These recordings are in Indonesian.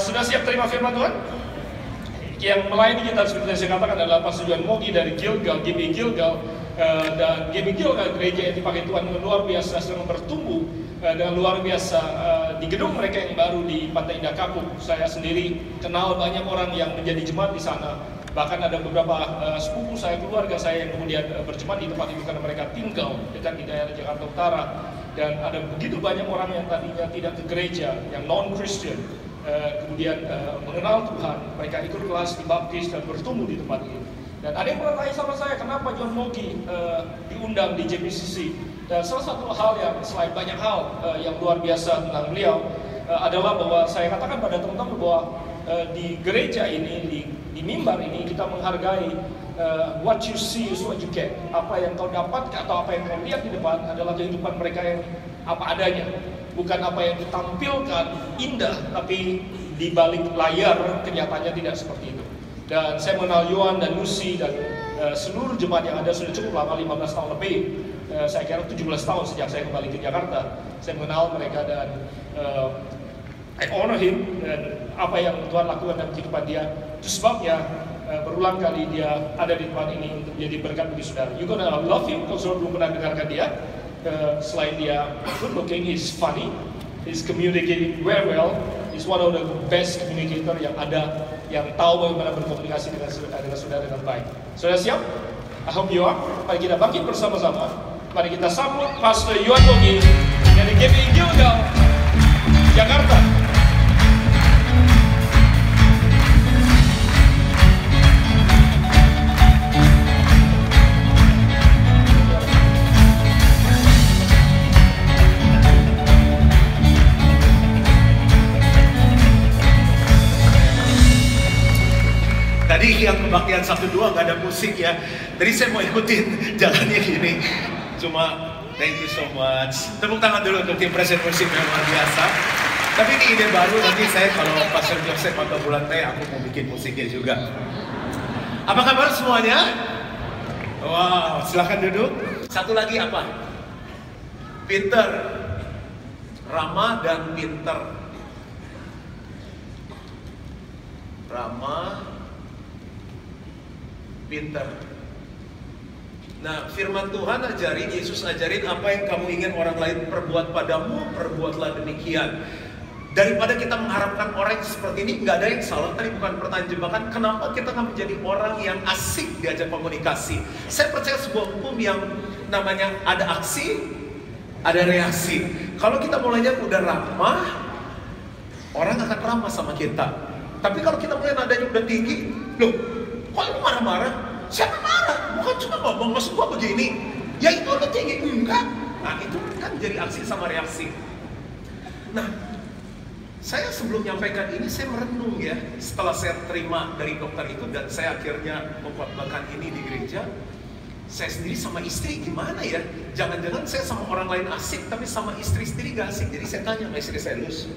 Sudah siap terima firman Tuhan? Yang melayani kita seperti saya katakan adalah Pastor Johan Mogi dari Gilgal, GB Gilgal, dan GB Gilgal gereja yang dipakai Tuhan dengan luar biasa sedang bertumbuh dengan luar biasa di gedung mereka yang baru di Pantai Indah Kapuk. Saya sendiri kenal banyak orang yang menjadi jemaat di sana. Bahkan ada beberapa sepupu saya, keluarga saya yang kemudian berjemaat di tempat itu karena mereka tinggal dekat di daerah Jakarta Utara. Dan ada begitu banyak orang yang tadinya tidak ke gereja, yang non-Christian, kemudian mengenal Tuhan, mereka ikut kelas dibaptis dan bertumbuh di tempat ini. Dan ada yang pernah tanya sama saya, kenapa John Mogi diundang di JPCC? Dan salah satu hal yang selain banyak hal yang luar biasa tentang beliau adalah bahwa saya katakan pada teman-teman bahwa di gereja ini, di mimbar ini kita menghargai what you see is what you get. Apa yang kau dapat atau apa yang kau lihat di depan adalah kehidupan mereka yang apa adanya. Bukan apa yang ditampilkan indah, tapi di balik layar kenyataannya tidak seperti itu. Dan saya mengenal Yohan dan Lucy dan seluruh jemaat yang ada sudah cukup lama, 15 tahun lebih. Saya kira 17 tahun sejak saya kembali ke Jakarta. Saya mengenal mereka dan I honor him dan apa yang Tuhan lakukan dalam kehidupan dia. Itu sebabnya berulang kali dia ada di tempat ini untuk menjadi berkat bagi saudara. You gonna love him kalau saudara belum pernah dengarkan dia. Selain dia good looking, he's funny, he's communicating very well, he's one of the best communicator yang ada, yang tahu bagaimana berkomunikasi dengan saudara dengan baik. Saudara siap? I hope you are. Mari kita bangkit bersama-sama. Mari kita sambut Pastor Johan Mogi dari GBI Gilgal, Jakarta. Tadi yang kebaktian 1-2 nggak ada musik ya. Tadi saya mau ikutin jalannya gini. Cuma thank you so much. Tepuk tangan dulu untuk tim present musik yang luar biasa. Tapi ini ide baru, nanti saya kalau Pastor Joseph atau Bulan Teh aku mau bikin musiknya juga. Apa kabar semuanya? Wow, silahkan duduk. Satu lagi apa? Pinter. Ramah dan pinter. Ramah, pinter. Nah, firman Tuhan ajarin, Yesus ajarin apa yang kamu ingin orang lain perbuat padamu, perbuatlah demikian. Daripada kita mengharapkan orang yang seperti ini, nggak ada yang salah. Tadi bukan pertanyaan jebakan, kenapa kita nggak menjadi orang yang asik diajak komunikasi? Saya percaya sebuah hukum yang namanya ada aksi, ada reaksi. Kalau kita mulainya udah ramah, orang akan ramah sama kita. Tapi kalau kita mulai nadanya udah tinggi, loh, kok lu marah-marah? Siapa marah? Bukan cuma ngomong, maksud gua begini. Ya itu udah tinggi, enggak. Nah itu kan jadi aksi sama reaksi. Nah, saya sebelum menyampaikan ini, saya merenung ya. Setelah saya terima dari dokter itu dan saya akhirnya mengkhotbahkan ini di gereja, saya sendiri sama istri gimana ya? Jangan-jangan saya sama orang lain asik, tapi sama istri sendiri gak asik. Jadi saya tanya sama istri saya, Lus,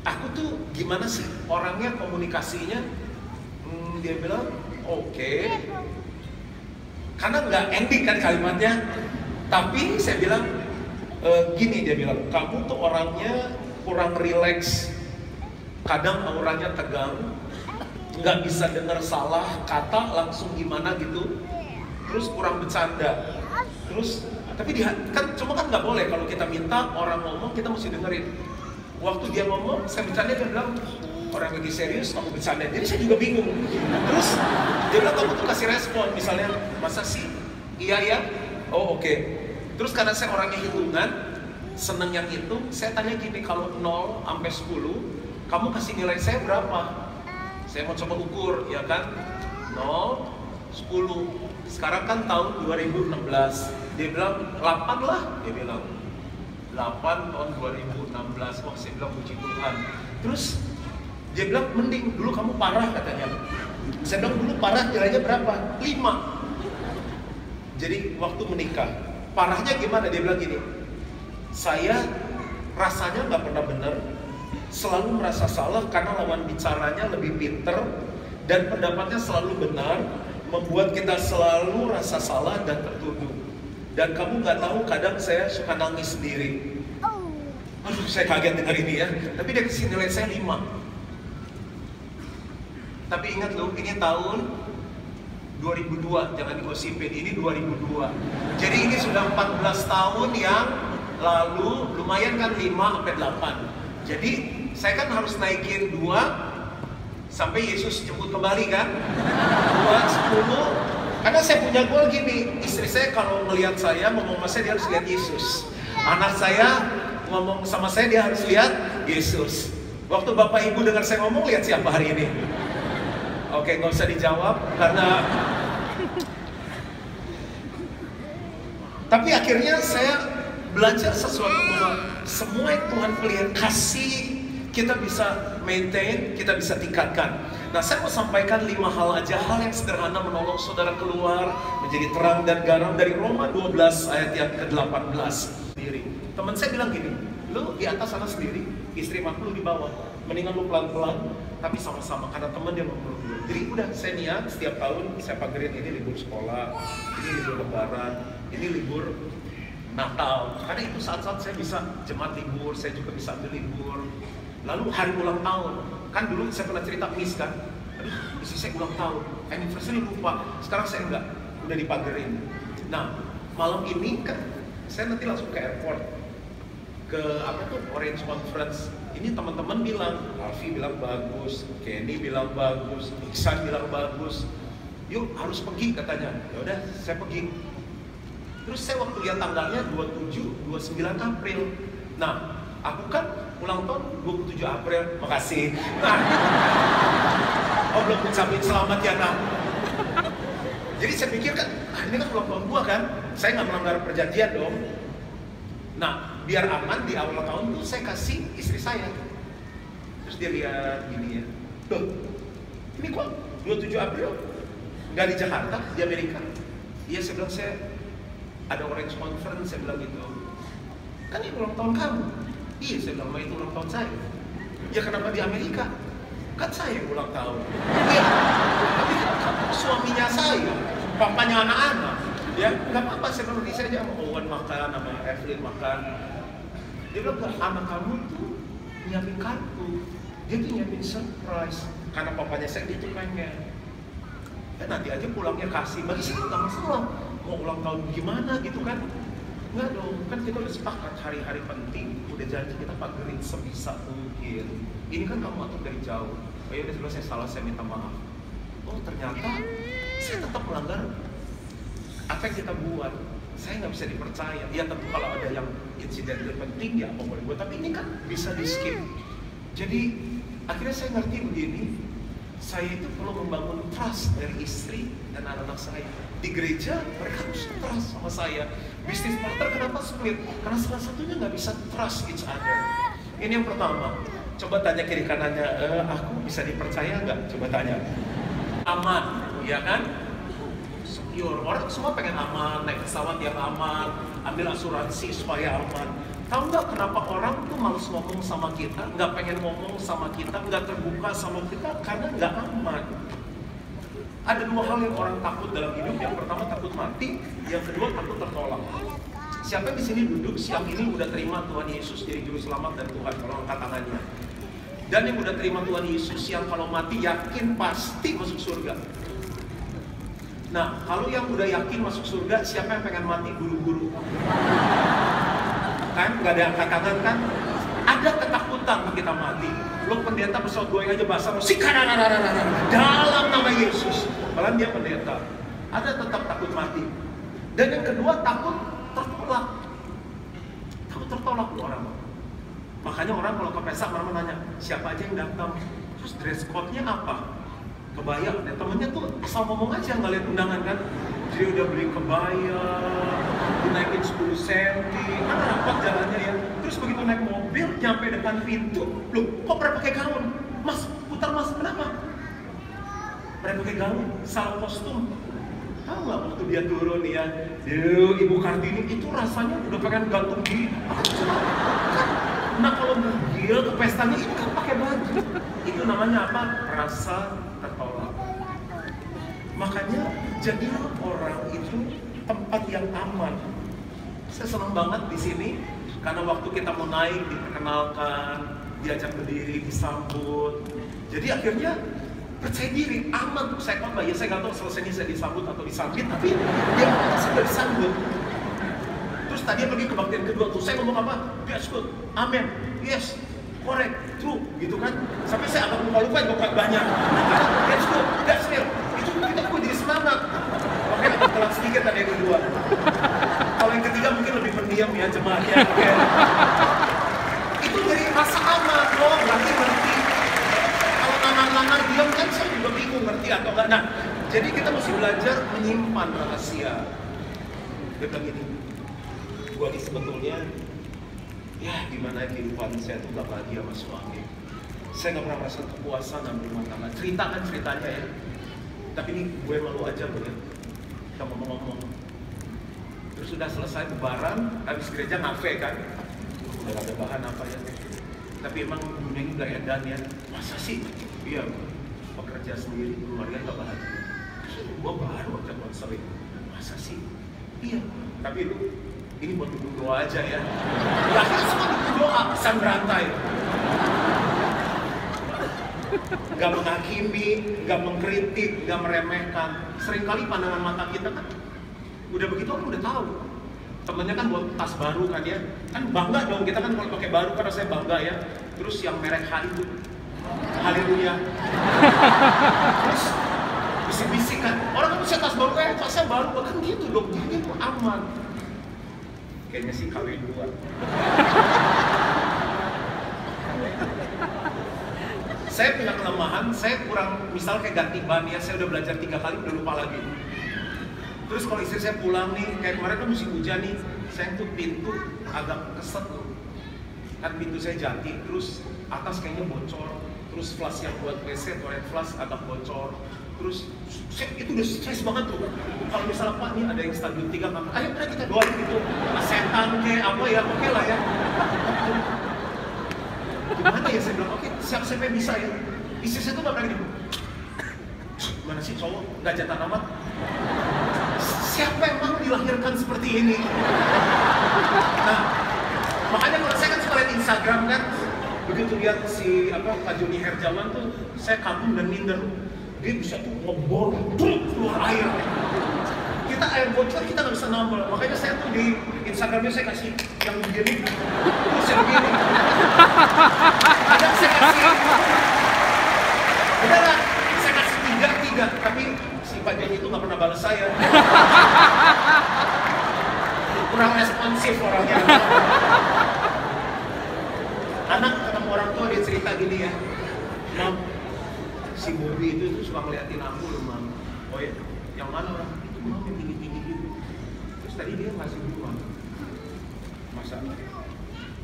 aku tuh gimana sih orangnya, komunikasinya? Dia bilang, oke. Karena nggak ending kan kalimatnya. Tapi saya bilang, gini, dia bilang, kamu tuh orangnya kurang rileks. Kadang auranya tegang, nggak bisa dengar salah kata langsung gimana gitu. Terus kurang bercanda. Terus, tapi dia kan cuma kan nggak boleh kalau kita minta orang ngomong kita mesti dengerin. Waktu dia ngomong, saya bercanda, dia bilang, orang lagi serius, kamu bercanda. Jadi saya juga bingung. Terus dia bilang, kamu tuh kasih respon, misalnya, masa sih? Iya ya? Oh oke. Terus karena saya orangnya hitungan, seneng yang hitung, saya tanya gini, kalau 0 sampai 10, kamu kasih nilai saya berapa? Saya mau coba ukur, ya kan? 0, 10. Sekarang kan tahun 2016. Dia bilang, 8 lah. Dia bilang, 8 tahun 2016. Wah, saya bilang puji Tuhan. Terus dia bilang, mending dulu kamu parah katanya. Saya bilang, dulu parah nilainya berapa? 5. Jadi waktu menikah, parahnya gimana? Dia bilang gini, saya rasanya nggak pernah benar, selalu merasa salah karena lawan bicaranya lebih pinter dan pendapatnya selalu benar, membuat kita selalu rasa salah dan tertuduh. Dan kamu nggak tahu, kadang saya suka nangis sendiri. Aduh, saya kaget dengar ini ya. Tapi dia kasih nilai saya 5. Tapi ingat loh, ini tahun 2002, jangan digosipin, ini 2002. Jadi ini sudah 14 tahun yang lalu, lumayan kan 5 sampai 8. Jadi saya kan harus naikin 2 sampai Yesus jemput kembali kan. 2, 10. Karena saya punya goal gini, istri saya kalau melihat saya, ngomong sama saya dia harus lihat Yesus. Anak saya ngomong sama saya dia harus lihat Yesus. Waktu bapak ibu dengar saya ngomong, lihat siapa hari ini? Oke, nggak usah dijawab karena. Tapi akhirnya saya belajar sesuatu bahwa semua yang Tuhan kasih kita bisa maintain, kita bisa tingkatkan. Nah, saya mau sampaikan 5 hal aja, hal yang sederhana menolong saudara keluar menjadi terang dan garam dari Roma 12 ayat yang ke-18 sendiri. Teman saya bilang gini, lu di atas sana sendiri, istri lu di bawah, mendingan lu pelan-pelan tapi sama-sama, karena teman dia ngomong dulu. Jadi udah saya niat setiap tahun saya pagerin, ini libur sekolah, ini libur lebaran, ini libur Natal, karena itu saat-saat saya bisa jemaat libur, saya juga bisa ambil libur. Lalu hari ulang tahun, kan dulu saya pernah cerita miss kan, aduh istri saya ulang tahun, anniversary lupa, sekarang saya enggak, udah dipagerin. Nah, malam ini kan saya nanti langsung ke airport, ke apa tuh, Orange Conference. Ini teman-teman bilang, Alfi bilang bagus, Kenny bilang bagus, Iksan bilang bagus, yuk harus pergi katanya. Ya udah, saya pergi. Terus saya waktu lihat tanggalnya 27, 29 April. Nah, aku kan ulang tahun 27 April, makasih. Nah, oh belum ucapin selamat ya nak. Jadi saya pikir kan, ini kan ulang tahun gua kan, saya nggak melanggar perjanjian dong. Nah, biar aman di awal tahun tuh saya kasih istri saya. Terus dia lihat gini ya, loh, ini kok 27 April nggak di Jakarta, di Amerika? Iya, saya bilang saya ada Orange Conference, saya bilang gitu. Kan ini ulang tahun kamu. Iya, saya bilang, itu ulang tahun saya. Ya kenapa di Amerika? Kan saya ulang tahun. Iya, tapi kan suaminya saya, papanya anak-anak. Ya, nggak apa-apa, saya bilang, saya aja sama Owen makan, sama Evelyn makan. Dia bilang, anak kamu tuh nyiapin kartu. Dia tuh nyiapin surprise. Karena papanya saya gitu pengen. Ya nanti aja pulangnya kasih, bagi saya nggak masalah. Mau ulang tahun gimana gitu kan? Enggak dong, kan kita udah sepakat hari-hari penting, udah janji kita pagerin sebisa mungkin. Ini kan kamu atur dari jauh. Oh ya udah, saya salah, saya minta maaf. Oh ternyata saya tetap melanggar apa yang kita buat. Saya nggak bisa dipercaya. Ya tentu kalau ada yang insiden penting ya apa boleh buat, tapi ini kan bisa di skip. Jadi akhirnya saya ngerti begini, saya itu perlu membangun trust dari istri dan anak-anak saya. Di gereja mereka harus trust sama saya. Bisnis partner kenapa split? Karena salah satunya nggak bisa trust each other. Ini yang pertama. Coba tanya kiri kanannya, aku bisa dipercaya nggak? Coba tanya. Aman, ya kan? insecure. Orang semua pengen aman, naik pesawat yang aman, ambil asuransi supaya aman. Tahu nggak kenapa orang tuh males ngomong sama kita, nggak pengen ngomong sama kita, nggak terbuka sama kita karena nggak aman. Ada dua hal yang orang takut dalam hidup. Yang pertama takut mati, yang kedua takut tertolak. Siapa yang di sini duduk siang ini udah terima Tuhan Yesus jadi juru selamat dan Tuhan? Kalau angkat tangannya. Dan yang udah terima Tuhan Yesus yang kalau mati yakin pasti masuk surga. Nah, kalau yang udah yakin masuk surga, siapa yang pengen mati buru-buru? Kan nggak ada angkat tangan kan? Ada ketakutan kita mati. Lo pendeta pesawat gue aja bahasa musik dalam nama Yesus. Malah dia pendeta. Ada tetap takut mati. Dan yang kedua takut tertolak. Takut tertolak loh orang. Makanya orang kalau ke pesta malah nanya siapa aja yang datang. Terus dress code-nya apa? Kebaya. Dan temennya tuh asal ngomong aja nggak lihat undangan kan. Dia udah beli kebaya, dinaikin 10 cm, kan rapat jalannya ya. Terus begitu naik mobil, nyampe depan pintu, loh kok pernah pakai gaun? Mas, putar mas, kenapa? Pernah pakai gaun, salah kostum. Tahu nggak waktu dia turun ya, Ibu Kartini itu rasanya udah pengen gantung diri. Nah kalau mobil ke pestanya itu kan pakai baju. Itu namanya apa? Rasa tertolak. Makanya jadilah orang itu tempat yang aman. Saya senang banget di sini karena waktu kita mau naik diperkenalkan, diajak berdiri, disambut. Jadi akhirnya percaya diri, aman. Saya khotbah ya, saya nggak tahu selesai ini saya disambut atau disambit, tapi dia sudah disambut. Terus tadi pergi kebaktian kedua tuh saya ngomong apa? That's good, amen, yes, correct, true, gitu kan? Sampai saya agak lupa kok banyak. That's good, that's real. Itu kita kok jadi semangat. Makanya agak telat sedikit tadi yang kedua. Kalau yang ketiga mungkin lebih pendiam ya jemaatnya. Okay. Itu dari rasa aman, loh, berarti ngerti. Kalau nangan-nangan diam kan saya juga bingung ngerti atau enggak. Nah, jadi kita mesti belajar menyimpan rahasia. Dia bilang gini, gua ini sebetulnya ya gimana kehidupan saya tuh gak bahagia sama suami. Saya gak pernah merasa kepuasan dalam rumah tangga. Cerita kan ceritanya ya. Tapi ini gue malu aja gue ya. Kita ngomong-ngomong. Terus sudah selesai lebaran, habis gereja ngafe kan. Udah gak ada bahan apa ya. Tapi emang dunia ini udah edan ya. Masa sih? Iya, pekerja sendiri, keluarga gak bahagia. Gue baru aja konseling. Masa sih? Iya, tapi itu ini buat dukung doa aja ya. Ya akhirnya semua dukung doa, pesan berantai. Gak menghakimi, gak mengkritik, gak meremehkan. Seringkali pandangan mata kita kan udah begitu kan udah tahu. Temennya kan buat tas baru kan ya. Kan bangga dong kita kan kalau pakai baru kan rasanya bangga ya. Terus yang merek H itu, haleluya. Terus bisik-bisik kan. Orang kan bisa tas baru tasnya baru kan gitu dong. Jadi itu aman. Kayaknya sih kawin dua. Saya punya kelemahan, saya kurang, misal kayak ganti ban ya, saya udah belajar 3 kali, udah lupa lagi. Terus kalau istri saya pulang nih, kayak kemarin kan musim hujan nih, saya tuh pintu agak keset tuh. Kan pintu saya jati, terus atas kayaknya bocor, terus flash yang buat WC, toilet flash agak bocor. Terus itu udah stres banget tuh. Kalau misalnya Pak nih ada yang stadium 3 kan, ayo kita doain gitu. Setan kayak apa ya, oke lah ya. Gimana ya saya bilang, oke siapa yang bisa ya. Istri saya tuh gak berani. Gimana sih cowok, gak jatah amat. Siapa emang dilahirkan seperti ini? Nah, makanya kalau saya kan suka lihat Instagram kan, begitu lihat si Pak Joni Herjawan tuh, saya kagum dan minder. Dia bisa tuh ngebor, keluar air. Kita air bocor kita nggak bisa nambal. Makanya saya tuh di Instagramnya saya kasih yang begini, terus yang begini. Kadang saya kasih, udah lah, saya kasih 3, tapi si Pak Joni itu nggak pernah balas saya. Kurang responsif orangnya. Anak ketemu orang tua dia cerita gini ya, Mam, si Bobi itu suka ngeliatin aku loh Mam. Oh ya, yang mana orang? Itu Mam yang tinggi-tinggi gitu. Terus tadi dia ngasih dulu Mam. Masa?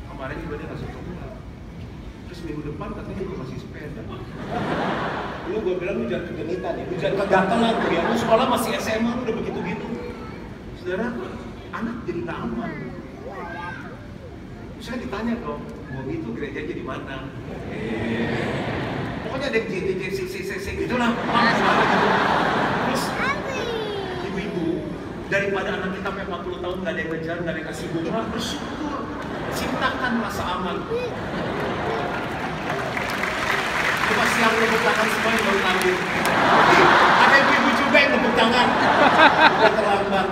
Kemarin juga dia ngasih coklat. Terus minggu depan katanya dia masih sepeda. Lu gue bilang lu jangan kegenitan ya, lu jangan kegatelan tuh ya. Lu sekolah masih SMA lu udah begitu-gitu. Saudara, anak jadi nggak aman. Saya ditanya dong, Bobi itu gerejanya di mana? Pokoknya ada JJC gitu lah. Terus ibu-ibu, daripada anak kita sampai 40 tahun nggak ada yang ngejar, nggak ada yang kasih bunga, bersyukur, ciptakan rasa aman. Coba siang tepuk tangan semua yang baru lahir. Ada ibu-ibu juga yang tepuk tangan. Udah terlambat.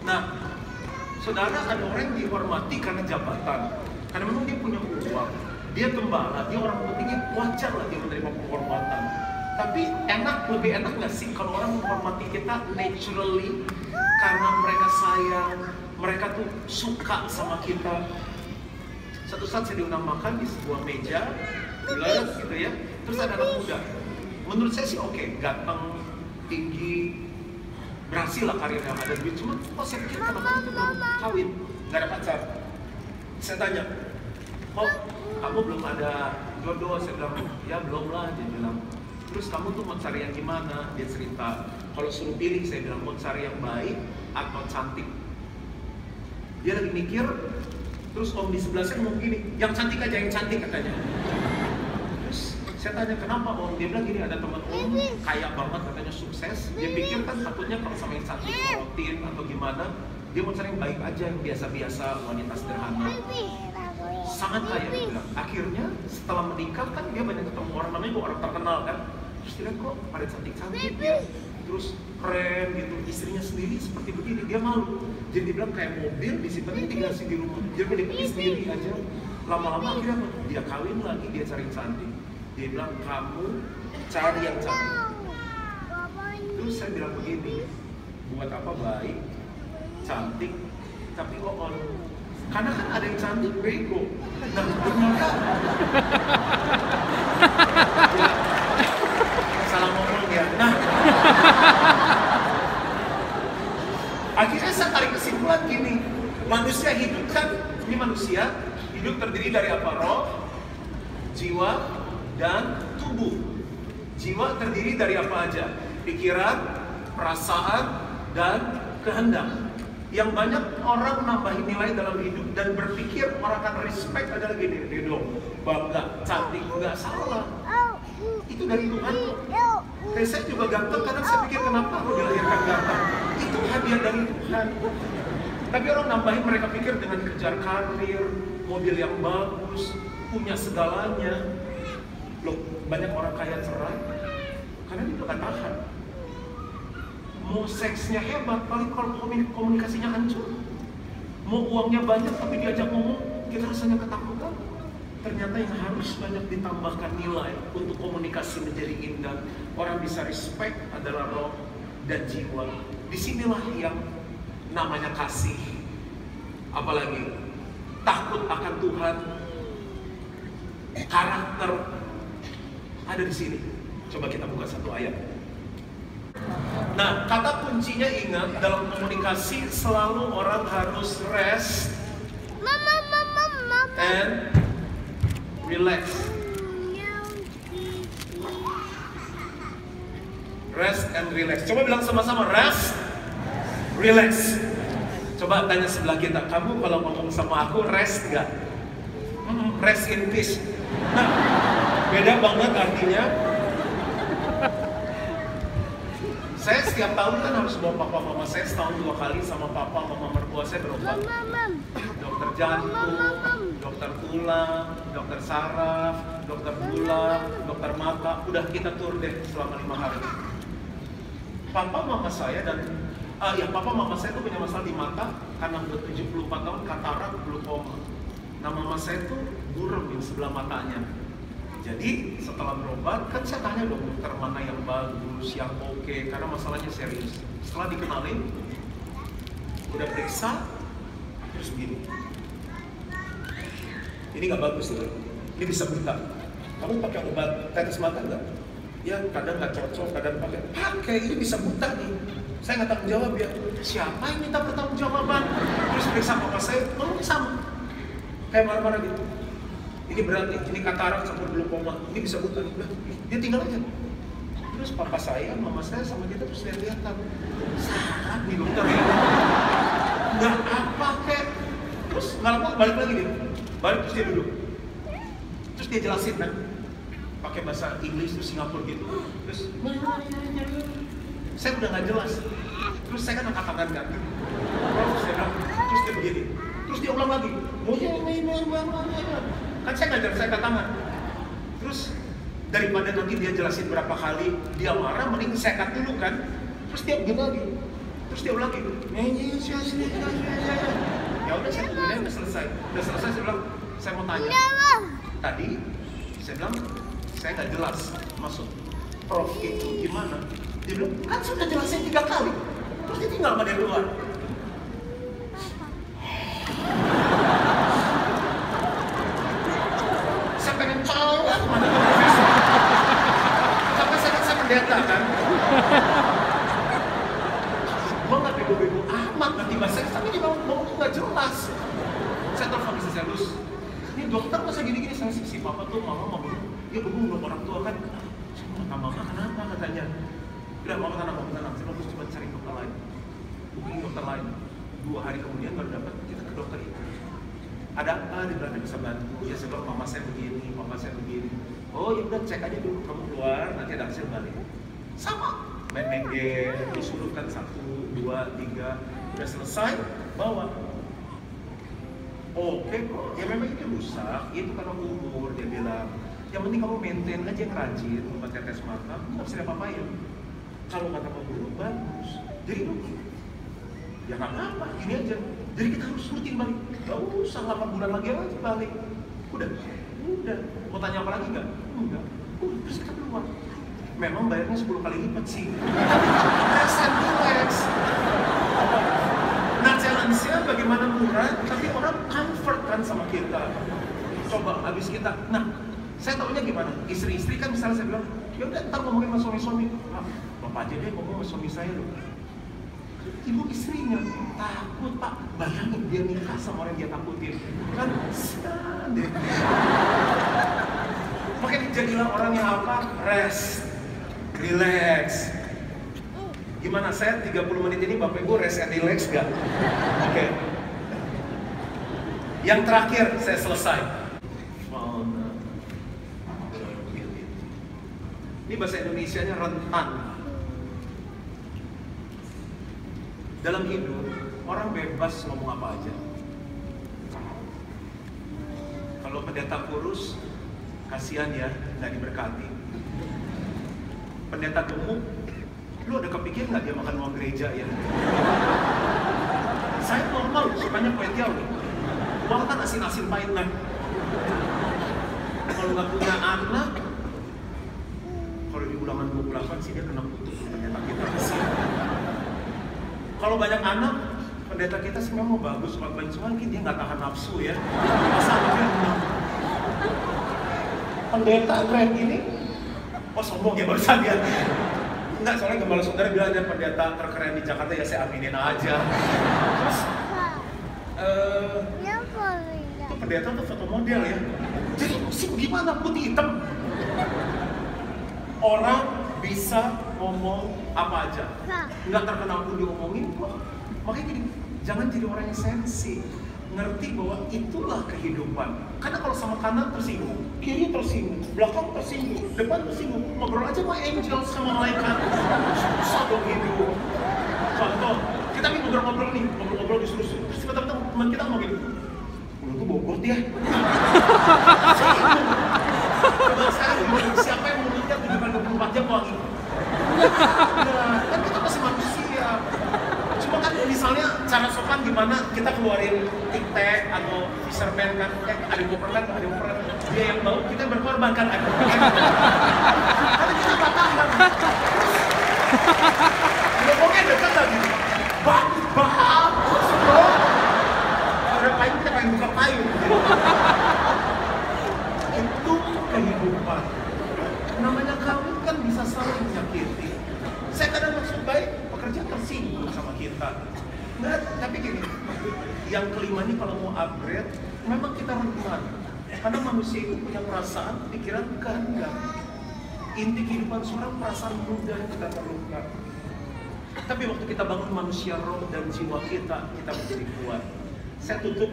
Nah, saudara, ada orang yang dihormati karena jabatan, karena memang dia punya uang, dia gembala, dia orang pentingnya, wajar lah dia menerima penghormatan. Tapi lebih enak nggak sih kalau orang menghormati kita naturally karena mereka sayang, mereka tuh suka sama kita. Satu saat saya diundang makan di sebuah meja, bulat gitu ya, terus ada anak muda. Menurut saya sih oke, ganteng, tinggi, berhasil lah karirnya, ada duit. Cuma kok saya pikir kenapa itu belum kawin, nggak ada pacar. Saya tanya, kok kamu belum ada jodoh? Saya bilang, ya belum lah. Dia bilang, terus kamu tuh mau cari yang gimana? Dia cerita, kalau suruh pilih, saya bilang mau cari yang baik atau cantik. Dia lagi mikir, terus om di sebelah saya ngomong gini, yang cantik aja, yang cantik katanya. Terus saya tanya kenapa om? Dia bilang gini, ada teman om kaya banget katanya, sukses. Dia pikir kan takutnya kalau sama yang cantik rutin atau gimana, dia mau cari yang baik aja, yang biasa-biasa, wanita sederhana. Sangat kaya dia bilang. Akhirnya setelah menikah kan dia banyak ketemu orang, namanya juga orang terkenal kan. Terus dia lihat kok pada cantik-cantik ya, terus keren gitu. Istrinya sendiri seperti begini, dia malu. Jadi dia bilang kayak mobil disimpannya tinggal di rumah. Dia menikmati sendiri aja. Lama-lama akhirnya dia kawin lagi, dia cari cantik. Dia bilang kamu cari yang cantik. Terus saya bilang begini, buat apa baik, cantik, tapi kok on? Karena kan ada yang cantik bego. Nah, benar. Salah ngomong ya. Nah, akhirnya saya tarik kesimpulan gini, manusia hidup kan, ini manusia hidup terdiri dari apa? Roh, jiwa, dan tubuh. Jiwa terdiri dari apa aja? Pikiran, perasaan, dan kehendak. Yang banyak orang nambahin nilai dalam hidup dan berpikir orang akan respect adalah gini, dia dong, bangga, cantik, nggak salah. Itu dari Tuhan. Kayak saya juga ganteng, kadang saya pikir kenapa aku dilahirkan ganteng. Itu hadiah dari Tuhan. Tapi orang nambahin, mereka pikir dengan kejar karir, mobil yang bagus, punya segalanya. Loh, banyak orang kaya cerai karena dia nggak tahan. Mau seksnya hebat, paling kalau komunikasinya hancur. Mau uangnya banyak, tapi diajak ngomong, kita rasanya ketakutan. Ternyata yang harus banyak ditambahkan nilai untuk komunikasi menjadi indah. Orang bisa respect adalah roh dan jiwa. Disinilah yang namanya kasih. Apalagi takut akan Tuhan. Karakter ada di sini. Coba kita buka satu ayat. Nah, kata kuncinya ingat, dalam komunikasi selalu orang harus rest and relax. Rest and relax. Coba bilang sama-sama, rest, relax. Coba tanya sebelah kita, kamu kalau ngomong sama aku rest gak? Rest in peace. Nah, beda banget artinya. Saya setiap tahun kan harus bawa papa mama saya setahun 2 kali sama papa mama mertua saya berobat. Dokter jantung, dokter tulang, dokter saraf, dokter gula, dokter mata. Udah kita tur deh selama 5 hari. Papa mama saya dan papa mama saya tuh punya masalah di mata karena udah 74 tahun, katarak, glaukoma. Nah, mama saya tuh buram di sebelah matanya. Jadi setelah berobat, kan saya tanya dong dokter mana yang bagus, yang oke, karena masalahnya serius. Setelah dikenalin, udah periksa, terus begini. Ini nggak bagus tuh, ini bisa buta. Kamu pakai obat tetes mata nggak? Ya kadang nggak cocok, kadang pakai. Ini bisa buta nih. Saya nggak tanggung jawab ya. Siapa yang minta pertanggungjawaban? Terus periksa papa saya, ngomongnya sama. Kayak marah-marah gitu. Ini berat nih, ini katarak sampai belum koma. Ini bisa buta nih. Dia tinggal aja. Terus papa saya, mama saya sama dia terus lihat-lihatan. Sarap nih dokter ya. Nggak apa kek. Terus nggak lama balik lagi dia. Balik terus dia duduk. Terus dia jelasin kan. Pakai bahasa Inggris terus Singapura gitu. Terus saya udah nggak jelas. Terus saya kan angkat tangan kan. Terus dia begini. Terus dia ulang lagi. Kan saya ngajar, saya angkat tangan. Terus daripada nanti dia jelasin berapa kali dia marah, mending saya cut dulu kan. Terus dia begini lagi. Terus dia ulang lagi. Ya udah saya tungguin, udah selesai. Udah selesai saya bilang, saya mau tanya. Tadi saya bilang saya nggak jelas maksud Prof itu gimana. Dia bilang, kan sudah jelasin 3 kali. Terus dia tinggal sama dia luar. Saya pengen cawa kemana ke profesor. Sampai saya pendeta kan. Gue nggak bego-bego amat nanti bahasa tapi dia ngomongnya nggak jelas. Saya telepon istri saya, Lus, ini dokter masa gini-gini sama si papa tuh, mama mau bunuh. Dia bunuh orang tua kan. Kata mama kenapa katanya. Udah mama tenang, saya mau coba cari dokter lain. Booking dokter lain. 2 hari kemudian baru dapat kita ke dokter itu. Ada apa? Dia bilang bisa bantu. Ya saya bilang mama saya begini, papa saya begini. Oh ya udah cek aja dulu, kamu keluar nanti ada hasil balik. Sama. Main game, disurutkan 1, 2, 3, udah selesai, bawa. Oke kok, ya memang itu rusak, itu karena umur dia bilang. Yang penting kamu maintain aja yang rajin, obat tetes mata, nggak bisa apa-apain. Kalau kata Pak Guru, bagus. Jadi ya nggak apa-apa, ini aja. Jadi kita harus rutin balik. Gak usah 8 bulan lagi aja balik. Udah. Mau tanya apa lagi nggak? Enggak. Terus kita keluar. Memang bayarnya 10 kali lipat sih. Relax. Nah challenge-nya bagaimana murah, tapi orang comfort kan sama kita. Coba habis kita. Nah, saya taunya gimana? Istri-istri kan misalnya saya bilang, ya udah ntar ngomongin sama suami-suami. Bapak aja deh ngomong sama suami saya loh. Ibu istrinya takut pak, bayangin dia nikah sama orang yang dia takutin. Kan deh. Makanya jadilah orang yang apa? Rest, relax. Gimana saya 30 menit ini Bapak Ibu rest and relax gak? Oke. Yang terakhir saya selesai. Ini bahasa Indonesianya rentan. Dalam hidup, orang bebas ngomong apa aja. Kalau pendeta kurus, kasihan ya, nggak diberkati. Pendeta gemuk, lu ada kepikir nggak dia makan uang gereja ya? Saya normal, sukanya kue tiaw nih. Uang kan asin-asin pahit lah. Kalau nggak punya anak, kalau di ulangan 28 sih dia kena kutuk pendeta kita kasihan. Kalau banyak anak, pendeta kita sebenarnya mau bagus, cuman dia nggak tahan nafsu ya. Masa dia pendeta keren gini, oh sombong ya barusan ya. Enggak, soalnya gembala saudara bilang ada pendeta terkeren di Jakarta, ya saya aminin aja. Terus, itu pendeta tuh foto model ya. Jadi musik gimana, putih hitam. Orang bisa ngomong apa aja, nggak terkenal pun diomongin kok. Makanya gini, jangan jadi orang yang sensi. Ngerti bahwa itulah kehidupan. Karena kalau sama kanan tersinggung, kiri tersinggung, belakang tersinggung, depan tersinggung, ngobrol aja sama angel sama malaikat. Susah dong hidup. Contoh, kita nih ngobrol-ngobrol nih, ngobrol-ngobrol disuruh-suruh. Terus tiba-tiba teman kita ngomong gini, mulut tuh bobot ya. Coba saya siapa yang mulutnya 24 jam wangi? Nah, kan kita masih manusia. Cuma kan misalnya cara sopan gimana kita keluarin tiktek atau fisherman kan, ada yang pernah, dia yang bau, kita berkorban kan, karena kita patahkan. Ngomongnya dekat lagi, bagus bro. Ada payung kita pengen buka payung. Itu kehidupan. Namanya kawin kan bisa saling menyakiti. Saya kadang maksud baik, pekerja tersinggung. ribut sama kita. Nah, tapi gini, yang kelima ini kalau mau upgrade, memang kita rentan. Karena manusia itu punya perasaan, pikiran, kehendak. Inti kehidupan seorang perasaan mudah kita terluka. Tapi waktu kita bangun manusia roh dan jiwa kita menjadi kuat. Saya tutup.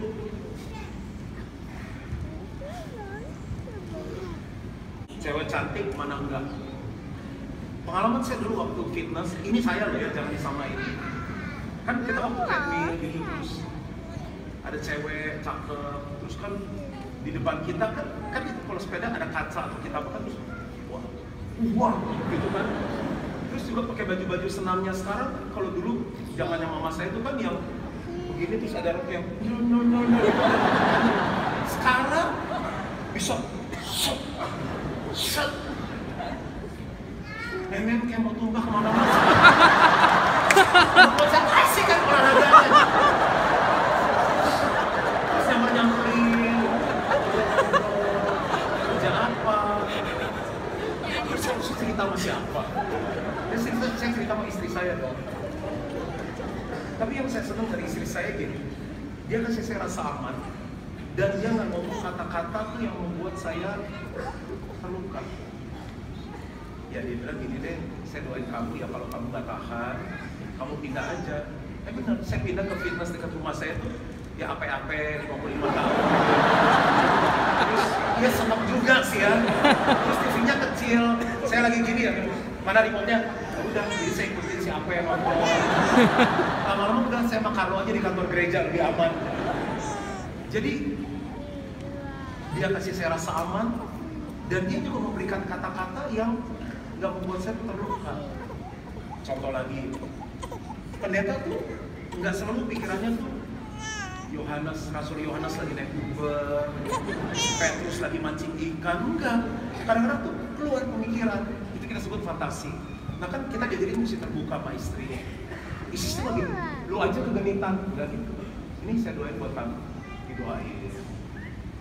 Cewek cantik mana enggak? Pengalaman saya dulu waktu fitness, ini saya loh ya, jangan disamain. Kan kita waktu treadmill gitu terus ada cewek cakep, terus kan di depan kita kan itu kalau sepeda ada kaca atau kita apa kan terus wah gitu kan. Terus juga pakai baju-baju senamnya sekarang. Kalau dulu zamannya mama saya itu kan yang begini terus ada rok yang sekarang bisa set memang kayak mau tunggak kemana-mana. Konsentrasi kan olahraganya. Terus nyamperin kerja apa, terus saya harus cerita sama siapa. Saya cerita sama istri saya dong. Tapi yang saya senang dari istri saya gini, dia kasih saya rasa aman. Dan dia nggak ngomong kata-kata tuh yang membuat saya terluka. Ya dia bilang gini deh, saya doain kamu ya kalau kamu nggak tahan, kamu pindah aja. Benar, saya pindah ke fitness dekat rumah saya tuh, ya ape-ape 55 tahun. Terus dia senang juga sih ya. Terus TV-nya kecil, saya lagi gini ya, mana remote-nya? Udah, jadi saya ikutin si Ape yang nonton. Lama-lama udah saya makan aja di kantor gereja lebih aman. Jadi dia kasih saya rasa aman dan dia juga memberikan kata-kata yang nggak membuat saya terluka. Contoh lagi, pendeta tuh nggak selalu pikirannya tuh Rasul Yohanes lagi naik Uber, Petrus lagi mancing ikan, enggak. Kadang-kadang tuh keluar pemikiran, itu kita sebut fantasi. Nah kan kita jadi mesti terbuka sama istri. Istri lagi, lu aja kegenitan, enggak gitu. Ini saya doain buat kamu, didoain.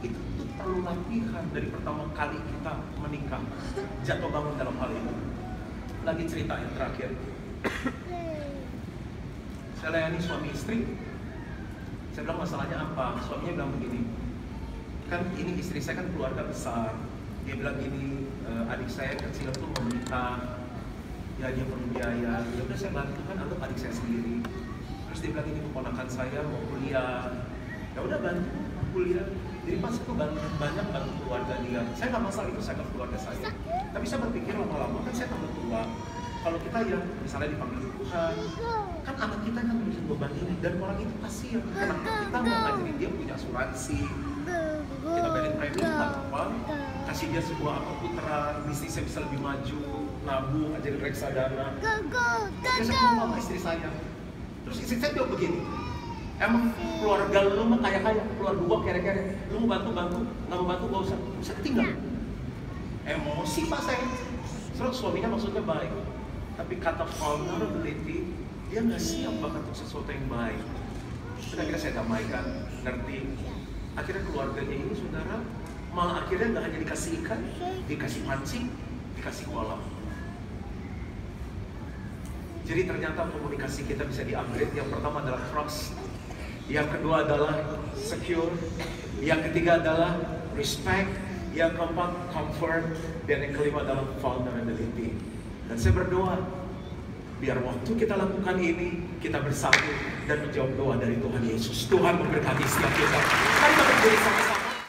Itu tuh perlu latihan dari pertama kali kita menikah, jatuh bangun dalam hal ini. Lagi cerita yang terakhir. Saya layani suami istri. Saya bilang masalahnya apa? Suaminya bilang begini. Kan ini istri saya kan keluarga besar. Dia bilang gini, adik saya kecil tuh mau menikah. Ya dia perlu biaya. Ya udah saya bantu kan, anggap adik saya sendiri. Terus dia bilang ini keponakan saya mau kuliah. Ya udah bantu kuliah. Jadi pas itu banyak bantu keluarga dia. Saya nggak masalah itu saya ke keluarga saya. Tapi saya berpikir lama-lama kan saya tambah tua. Kalau kita ya misalnya dipanggil Tuhan, kan anak kita kan bisa beban ini dan orang itu kasihan. Karena kita nggak ngajarin dia punya asuransi, kita beliin premi nggak apa, kasih dia sebuah apa puteran, bisnisnya bisa lebih maju, nabung, ajarin reksadana. Terus saya ngomong sama istri saya. Terus istri saya jawab begini. Emang keluarga lu mah kaya-kaya, keluarga gua kere-kere. Lu mau bantu-bantu, nggak mau bantu gak usah, bisa tinggal. Emosi pak saya. Terus suaminya maksudnya baik, tapi kata vulnerability, dia nggak siap banget untuk sesuatu yang baik. Dan akhirnya saya damaikan, ngerti. Akhirnya keluarganya ini saudara, malah akhirnya nggak hanya dikasih ikan, dikasih pancing, dikasih kolam. Jadi ternyata komunikasi kita bisa di-upgrade. Yang pertama adalah trust, yang kedua adalah secure, yang ketiga adalah respect, yang keempat comfort, dan yang kelima adalah vulnerability. Dan saya berdoa, biar waktu kita lakukan ini, kita bersatu dan menjawab doa dari Tuhan Yesus. Tuhan memberkati setiap kita. Mari kita berdiri sama-sama.